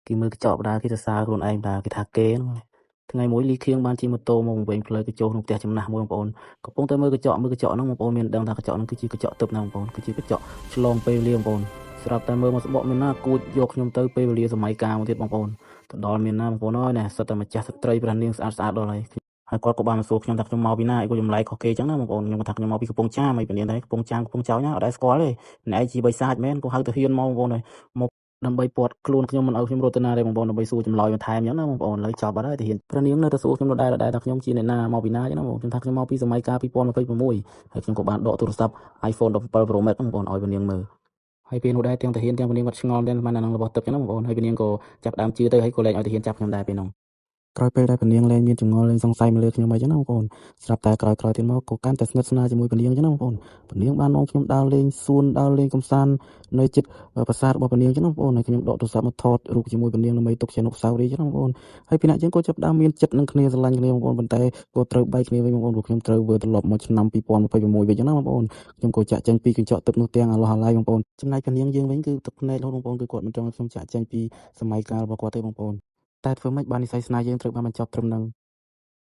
គេមើលកញ្ចក់បណ្ដាគេសរសើរខ្លួនឯងថាគេថាគេហ្នឹងថ្ងៃមួយលីខៀងបានជិះម៉ូតូមកវិញផ្លូវទៅចូលក្នុងផ្ទះចំណាស់មួយបងប្អូនកំពុងតែមើលកញ្ចក់ហ្នឹងបងប្អូនមានដឹងថាកញ្ចក់ហ្នឹងគឺជាកញ្ចក់ទិព្វណាបងប្អូនគឺជាកញ្ចក់ឆ្លងពេលវេលាបងប្អូនស្រាប់តែមើលមកស្បកមានណាគួចយកខ្ញុំទៅពេលវេលាសម័យកាលមកទៀតបងប្អូនទៅដល់មានណាបងប្អូនអើយណែសិតតែម្ចាស់ស្ត្រីព្រះនាងស្អាតដល់ហើយគាត់ក៏បានមកសួរខ្ញុំថាខ្ញុំមកពីណាឯងក៏ចម្លែកខុសគេចឹងណាបងប្អូនខ្ញុំក៏ថាខ្ញុំមកពីកំពង់ចាមហើយព្រះនាងដែរកំពង់ចាមកំពង់ចោយណាអត់ដែរស្គាល់ទេអ្នកឯងជាបិសាចមែនក៏ហៅទៅហ៊ានមកបងប្អូនហើយមកដើម្បីពាត់ខ្លួនខ្ញុំមិនឲ្យខ្ញុំរត់ទៅណាទេបងប្អូនដើម្បីសួរចម្លើយបន្ថែមចឹងណាបងប្អូនឥឡូវចប់អត់ហើយទៅហ៊ានព្រះនាងនៅតែសួរខ្ញុំដដែលថាខ្ញុំជាអ្នកណាមកពីណាចឹងណាបងខ្ញុំថាខ្ញុំមកពីសម័យកាល2026ហើយខ្ញុំក៏បានដកទូរស័ព្ទ iPhone 17 Pro Max បងប្អូនឲ្យព្រះនាងមើលហើយពេលនោះដែរទាំងតាហ៊ានទាំងព្រះនាងគាត់ឆ្ងល់ដែរមិនអានឹងរបស់ទឹកចឹងណាបងប្អូនហើយព្រះនាងក៏ចាប់ដើមជឿទៅហើយក៏លែងឲ្យតាហ៊ានចាប់ខ្ញុំដែរពេលនោះក្រោយពេលដែលព្រះនាងលែងមានចម្ងល់លែងសង្ស័យមកលើខ្ញុំអីចឹងណាបងប្អូនស្រាប់តែក្រោយទៀតមកក៏កាន់តែស្និទ្ធស្នាលជាមួយព្រះនាងចឹងណាបងប្អូនព្រះនាងបាននាំខ្ញុំដើរលេងសួនដើរលេងកំសាន្តនៅជិតប្រាសាទរបស់ព្រះនាងចឹងណាបងប្អូនហើយខ្ញុំដកទូរស័ព្ទមកថតរូបជាមួយព្រះនាងដើម្បីទុកជាអនុស្សាវរីយ៍ចឹងណាបងប្អូនហើយពីអ្នកចឹងក៏ចាប់ដើមមានចិត្តនឹងគ្នាស្រឡាញ់គ្នាបងប្អូនប៉ុន្តែក៏ត្រូវបែកគ្នាវិញបងប្អូនព្រោះខ្ញុំត្រូវវិលត្រឡប់មកឆ្នាំ2026វិញចឹងណាបងប្អូនខ្ញុំក៏ចាក់ចេញពីកញ្ចក់ទឹកនោះទាំងអាឡោះអាល័យបងប្អូនចំណែកព្រះនាងយើងវិញគឺទឹកភ្នែករហូតបងប្អូនគឺគាត់មិនចង់ឲ្យខ្ញុំចាក់ចេញពីសម័យកាលរបស់គាត់ទេបងប្អូនតែធ្វើម៉េចបាននិស្ស័យស្នេហ៍យើងត្រូវបានបញ្ចប់ត្រឹមហ្នឹង